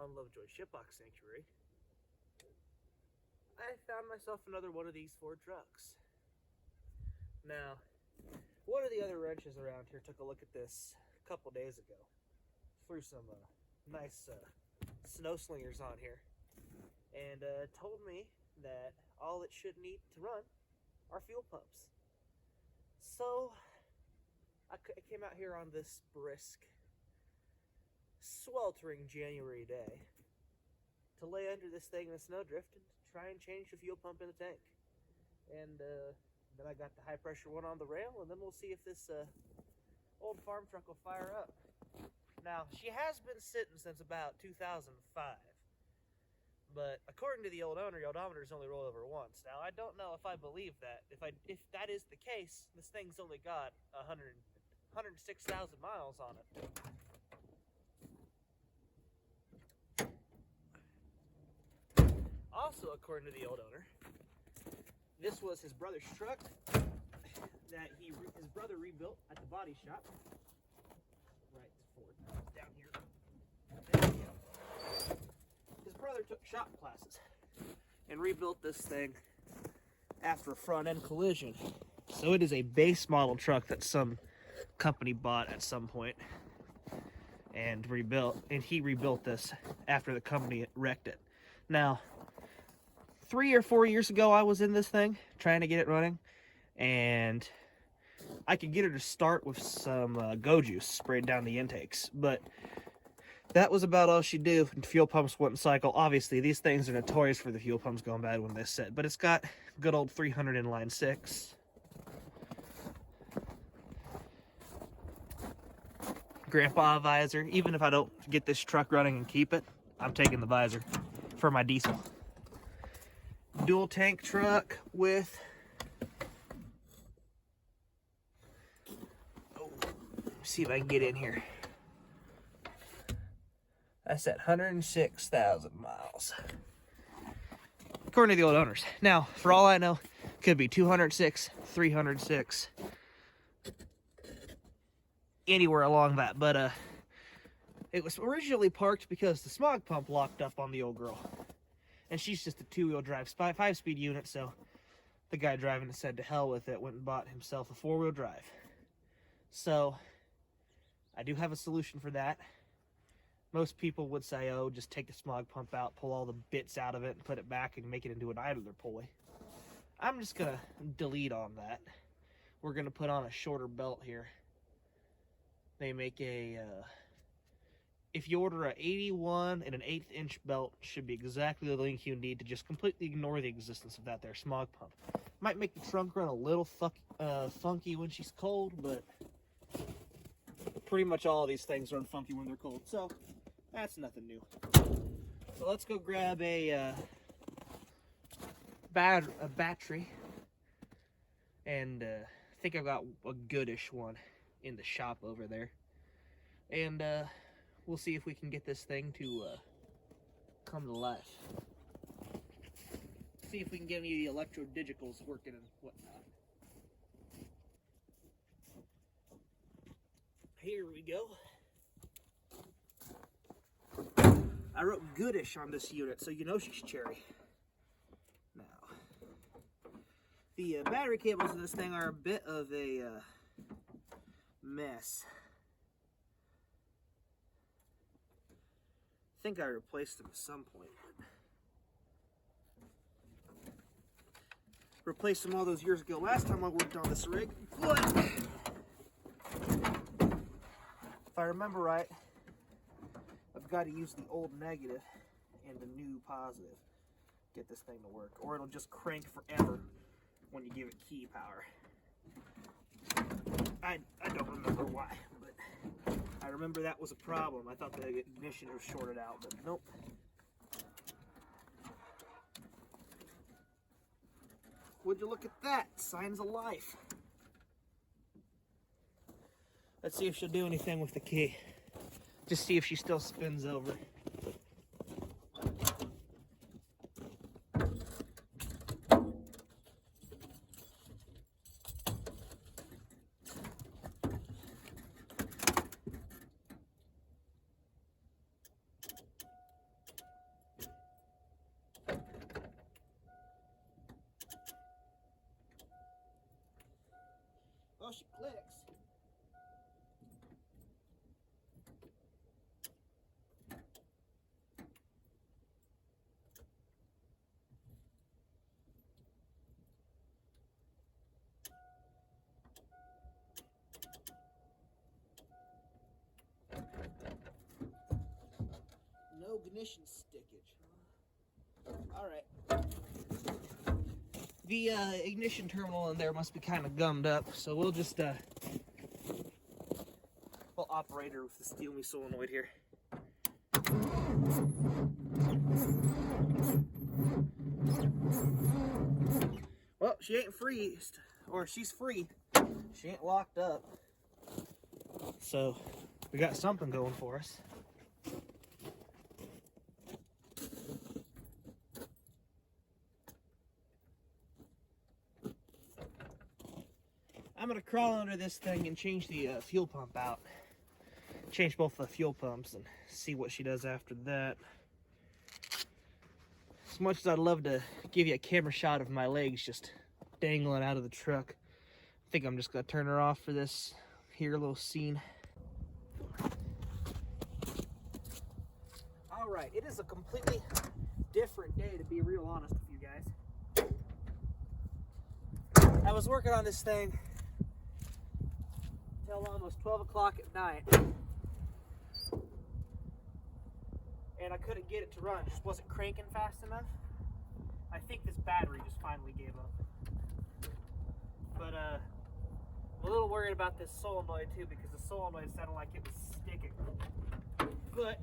on Lovejoy Shipbox Sanctuary, I found myself another one of these Ford trucks. Now, one of the other wrenches around here took a look at this a couple days ago. Threw some nice snow slingers on here, and told me that all it should need to run are fuel pumps. So I came out here on this brisk, sweltering January day to lay under this thing in a snowdrift and try and change the fuel pump in the tank. And then I got the high pressure one on the rail, and then we'll see if this old farm truck will fire up. Now, she has been sitting since about 2005, but according to the old owner, the odometer's only rolled over once. Now, I don't know if I believe that. If that is the case, this thing's only got 106,000 miles on it. Also, according to the old owner, this was his brother's truck that his brother rebuilt at the body shop. Right, forward, down here. There we go. His brother took shop classes and rebuilt this thing after a front-end collision. So it is a base model truck that some company bought at some point and rebuilt, and he rebuilt this after the company wrecked it. Now, 3 or 4 years ago, I was in this thing trying to get it running, and I could get her to start with some Go Juice sprayed down the intakes, but that was about all she'd do. Fuel pumps wouldn't cycle. Obviously, these things are notorious for the fuel pumps going bad when they sit, but it's got good old 300 inline 6. Grandpa visor. Even if I don't get this truck running and keep it, I'm taking the visor for my diesel. Dual tank truck with see if I can get in here. That's at 106,000 miles. According to the old owners. Now, for all I know, could be 206, 306, anywhere along that. But it was originally parked because the smog pump locked up on the old girl. And she's just a 2-wheel drive 5-speed unit, so the guy driving it said to hell with it, went and bought himself a 4-wheel drive. So I do have a solution for that. Most people would say, oh, just take the smog pump out, pull all the bits out of it, and put it back and make it into an idler pulley. I'm just going to delete on that. We're going to put on a shorter belt here. They make a, if you order a 81 and an 1/8 inch belt, should be exactly the length you need to just completely ignore the existence of that there smog pump. Might make the trunk run a little funky when she's cold, but pretty much all of these things run funky when they're cold, so that's nothing new. So let's go grab a battery, and I think I've got a goodish one in the shop over there, and we'll see if we can get this thing to come to life. See if we can get any of the electro-digitals working and whatnot. Here we go. I wrote goodish on this unit, so you know she's cherry. Now, the battery cables in this thing are a bit of a mess. I think I replaced them at some point. Replaced them all those years ago. Last time I worked on this rig, but if I remember right, I've got to use the old negative and the new positive to get this thing to work, or it'll just crank forever when you give it key power. I don't remember why, but I remember that was a problem. I thought the ignition was shorted out, but nope. Would you look at that? Signs of life. Let's see if she'll do anything with the key. Just see if she still spins over. ignition stickage. Alright. The ignition terminal in there must be kind of gummed up, so we'll just we'll operate her with the steel me solenoid here. Well, she ain't freezed, or she's free. She ain't locked up. So we got something going for us. I'm gonna crawl under this thing and change the fuel pump out. Change both the fuel pumps and see what she does after that. As much as I'd love to give you a camera shot of my legs just dangling out of the truck, I think I'm just gonna turn her off for this here little scene. All right, it is a completely different day, to be real honest with you guys. I was working on this thing till almost 12 o'clock at night, and I couldn't get it to run. It just wasn't cranking fast enough. I think this battery just finally gave up. But I'm a little worried about this solenoid too, because the solenoid sounded like it was sticking. But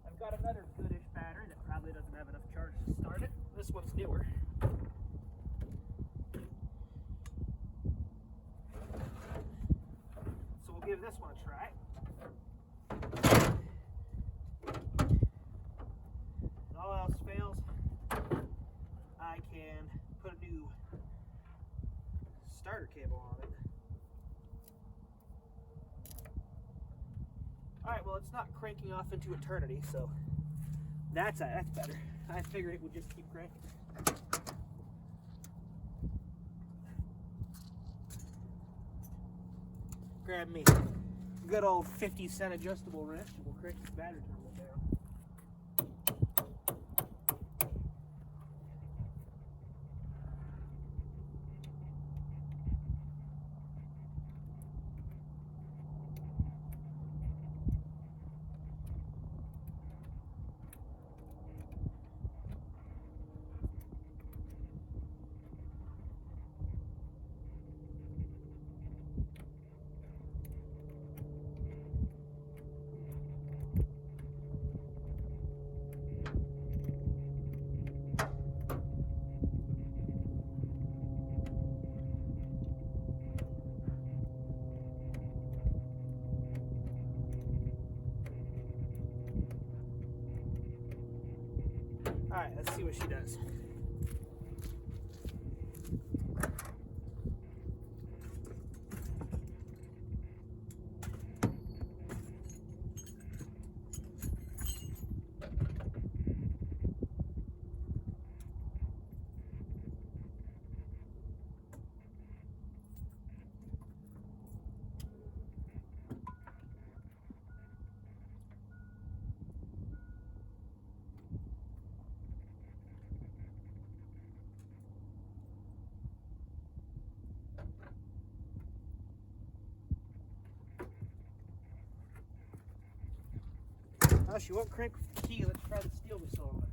I've got another goodish battery that probably doesn't have enough charge to start it. This one's newer. So we'll give this one a try. If all else fails, I can put a new starter cable on it. Alright, well, it's not cranking off into eternity, so that's better. I figured it would just keep cranking. Grab me a good old 50-cent adjustable wrench and we'll crank this battery terminal down. Alright, let's see what she does. Oh, she won't crank with the key. Let's try the steel me solenoid.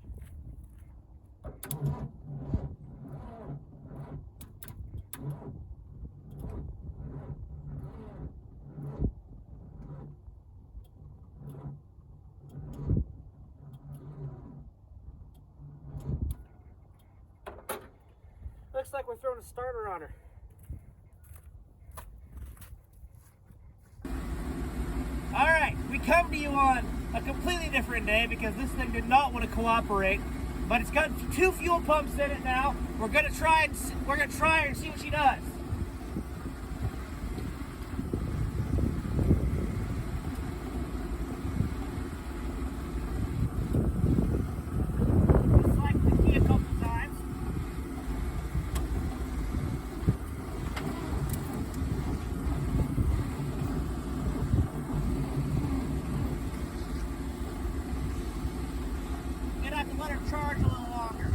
Looks like we're throwing a starter on her. Alright, we come to you on a completely different day because this thing did not want to cooperate, but it's got 2 fuel pumps in it now. We're gonna try and see what she does. Select the key a couple times. Gonna have to let her charge a little longer.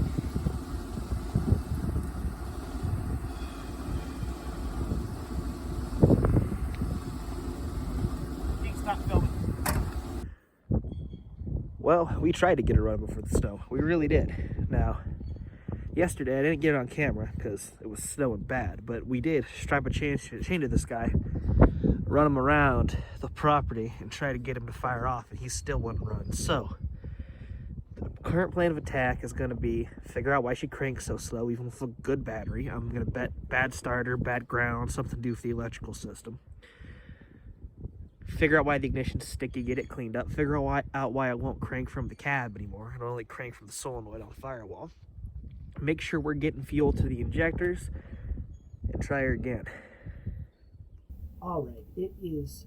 You can stop filming. Well, we tried to get it running before the snow. We really did. Now, yesterday I didn't get it on camera because it was snowing bad, but we did strap a chain to this guy, run him around the property, and try to get him to fire off, and he still wouldn't run. So, the current plan of attack is going to be figure out why she cranks so slow, even with a good battery. I'm going to bet bad starter, bad ground, something to do with the electrical system. Figure out why the ignition's sticky, get it cleaned up. Figure out why it won't crank from the cab anymore. It'll only crank from the solenoid on the firewall. Make sure we're getting fuel to the injectors, and try her again. Alright, it is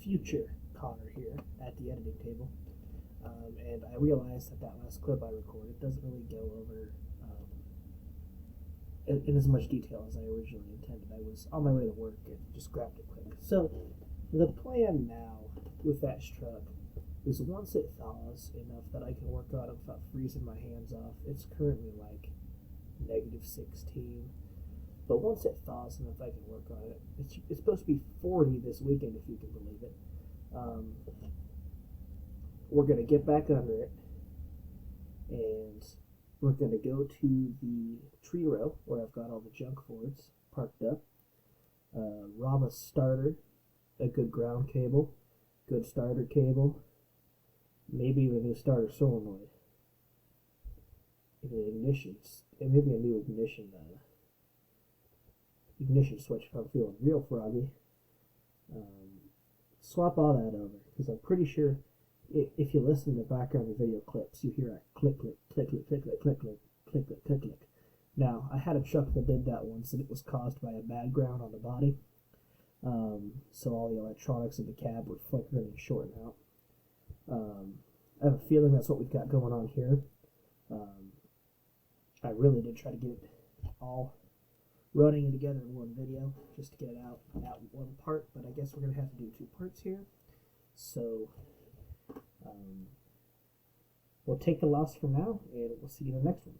future Connor here at the editing table. And I realized that last clip I recorded doesn't really go over in as much detail as I originally intended. I was on my way to work and just grabbed it quick. So the plan now with that truck is once it thaws enough that I can work on it without freezing my hands off. It's currently like -16. But once it thaws enough I can work on it. It's supposed to be 40 this weekend, if you can believe it. We're going to get back under it, and we're going to go to the tree row where I've got all the junk Fords parked up, rob a starter, a good ground cable, good starter cable, maybe even a new starter solenoid, and maybe a new ignition switch if I'm feeling real froggy. Swap all that over, because I'm pretty sure if you listen to the background of video clips, you hear a click, click, click, click, click, click, click, click, click, click, click, click. Now, I had a truck that did that once, and it was caused by a bad ground on the body. So all the electronics in the cab were flickering and shorting out. I have a feeling that's what we've got going on here. I really did try to get it all running together in one video, just to get it out at one part, but I guess we're going to have to do 2 parts here. So, we'll take the loss for now, and we'll see you in the next one.